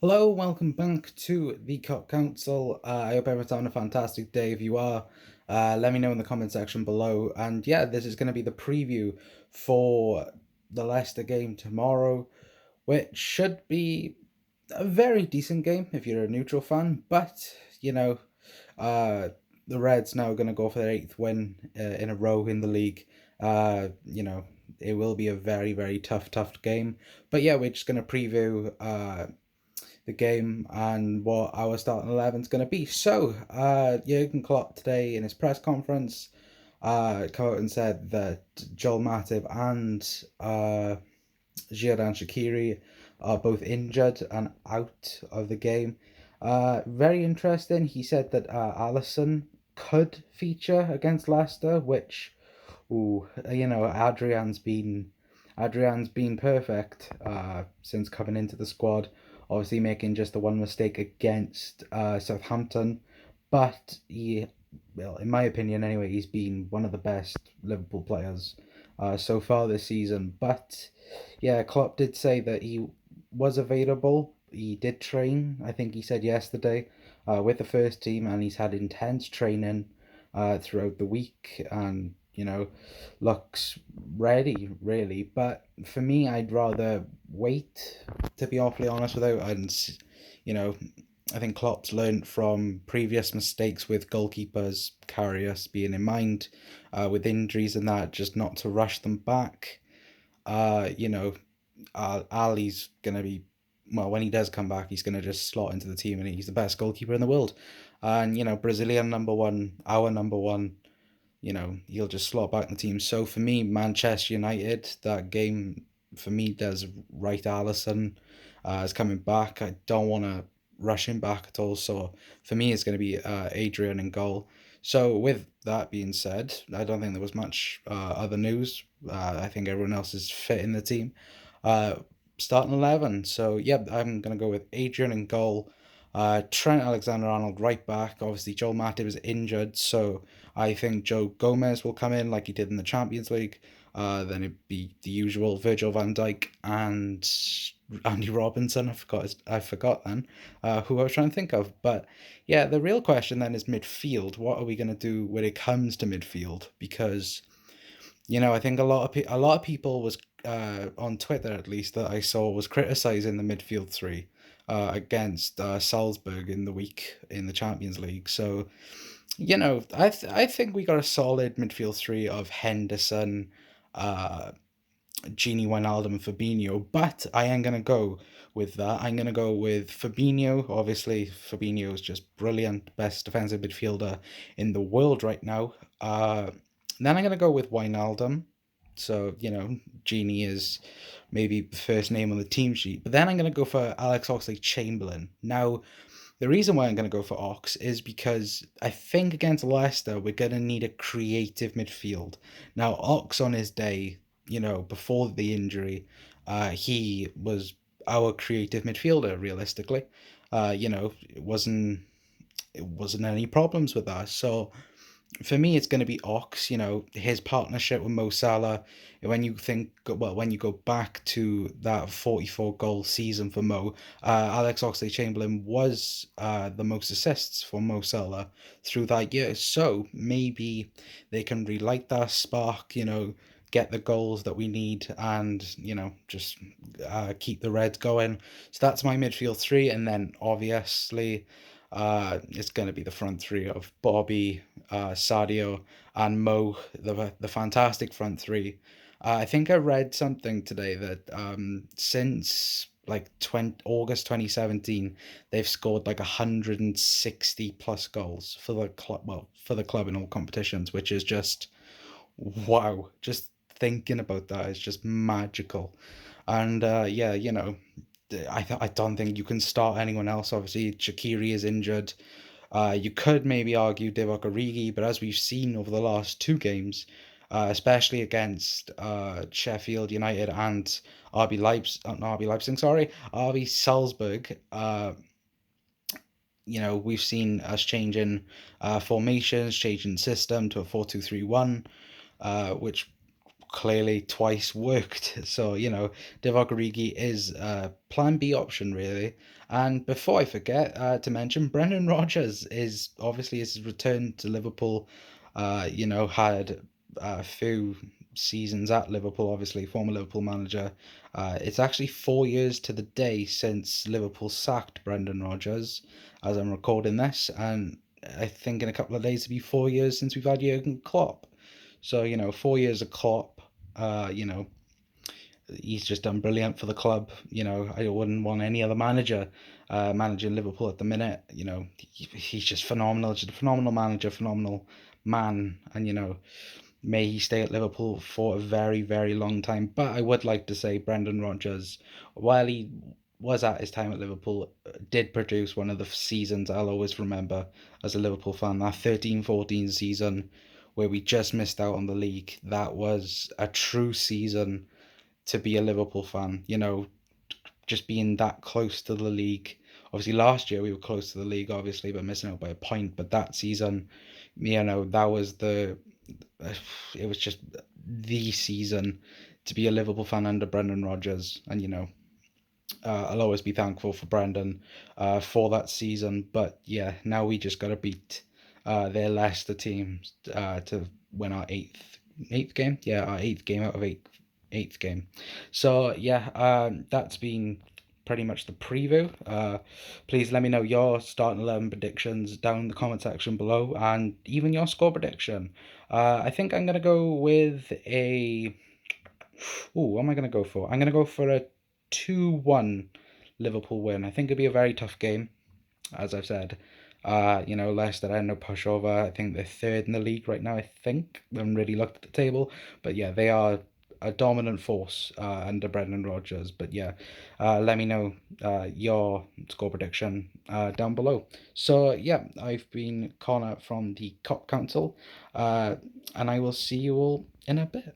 Hello, welcome back to the Cop Council. I hope everyone's having a fantastic day. If you are, let me know in the comment section below. And yeah, this is going to be the preview for the Leicester game tomorrow, which should be a very decent game if you're a neutral fan. But, uh, the Reds now going to go for their eighth win in a row in the league. It will be a very, very tough game. But yeah, we're just going to preview the game and what our starting 11 is going to be. So, Jurgen Klopp today in his press conference come out and said that Joel Matip and Xherdan Shaqiri are both injured and out of the game. Very interesting. He said that Allison could feature against Leicester, which, Adrian's been perfect since coming into the squad. Obviously, making just the one mistake against Southampton, but in my opinion, anyway, he's been one of the best Liverpool players so far this season. But yeah, Klopp did say that he was available. He did train. I think he said yesterday with the first team, and he's had intense training throughout the week, and looks ready, really. But for me, I'd rather wait, to be awfully honest with you. And, you know, I think Klopp's learned from previous mistakes with goalkeepers, Karius being in mind, with injuries and that, just not to rush them back. Uh, you know, Ali's going to be, well, when he does come back, he's going to just slot into the team and he's the best goalkeeper in the world. And, Brazilian number one, our number one, he'll just slot back in the team. So for me, Manchester United, that game for me does right. Allison is coming back. I don't want to rush him back at all. So for me, it's going to be Adrian in goal. So with that being said, I don't think there was much other news. I think everyone else is fit in the team. Uh, Starting 11. So yeah, I'm going to go with Adrian in goal. Trent Alexander-Arnold right back. Obviously, Joel Matip is injured, so I think Joe Gomez will come in like he did in the Champions League. Then it'd be the usual Virgil van Dijk and Andy Robinson. I forgot then who I was trying to think of. But yeah, the real question then is midfield. What are we going to do when it comes to midfield? Because I think a lot of people was on Twitter, at least, that I saw, was criticizing the midfield three against Salzburg in the week in the Champions League. So I think we got a solid midfield three of Henderson, uh, Gini Wijnaldum, and Fabinho. But I am gonna go with that. I'm gonna go with Fabinho. Obviously, Fabinho is just brilliant, best defensive midfielder in the world right now. Then I'm gonna go with Wijnaldum. So Genie is maybe the first name on the team sheet. But then I'm gonna go for Alex Oxlade-Chamberlain. Now, the reason why I'm going to go for Ox is because I think against Leicester, we're going to need a creative midfield. Now, Ox on his day, before the injury, he was our creative midfielder, realistically. It wasn't any problems with that. So for me, it's going to be Ox. His partnership with Mo Salah. When you go back to that 44 goal season for Mo, Alex Oxlade-Chamberlain was the most assists for Mo Salah through that year. So maybe they can relight that spark. Get the goals that we need, and just keep the Reds going. So that's my midfield three, and then obviously. It's going to be the front three of Bobby, Sadio, and Mo, the fantastic front three. I think I read something today that since like August 2017, they've scored like 160 plus goals for the club. Well, for the club in all competitions, which is just wow. Just thinking about that is just magical. And yeah, I don't think you can start anyone else. Obviously, Shaqiri is injured. You could maybe argue Divock Origi, but as we've seen over the last two games, especially against Sheffield United and RB Leipzig, not RB Leipzig, sorry, RB Salzburg, we've seen us changing formations, changing system to a 4-2-3-1, which clearly twice worked. So, Divock Origi is a plan B option, really. And before I forget to mention, Brendan Rodgers is obviously his return to Liverpool. Had a few seasons at Liverpool, obviously, former Liverpool manager. It's actually 4 years to the day since Liverpool sacked Brendan Rodgers, as I'm recording this. And I think in a couple of days it'll be 4 years since we've had Jurgen Klopp. So, 4 years of Klopp, he's just done brilliant for the club. I wouldn't want any other manager managing Liverpool at the minute. He's just phenomenal, just a phenomenal manager, phenomenal man. And, may he stay at Liverpool for a very, very long time. But I would like to say Brendan Rodgers, while he was at his time at Liverpool, did produce one of the seasons I'll always remember as a Liverpool fan. That 13-14 season where we just missed out on the league. That was a true season to be a Liverpool fan. Just being that close to the league. Obviously, last year we were close to the league, obviously, but missing out by a point. But that season, that was it was just the season to be a Liverpool fan under Brendan Rodgers. And, I'll always be thankful for Brendan for that season. But yeah, now we just got to beat their Leicester team to win our eighth game. Yeah, our eighth game out of eighth game. So yeah, that's been pretty much the preview. Please let me know your starting 11 predictions down in the comment section below, and even your score prediction. I think I'm gonna go with a. What am I gonna go for? I'm gonna go for a 2-1 Liverpool win. I think it'd be a very tough game, as I've said. Leicester are no pushover. I think they're third in the league right now. I think I haven't really looked at the table, but yeah, they are a dominant force under Brendan Rodgers. But yeah, let me know your score prediction down below. So yeah, I've been Connor from the Cop Council, and I will see you all in a bit.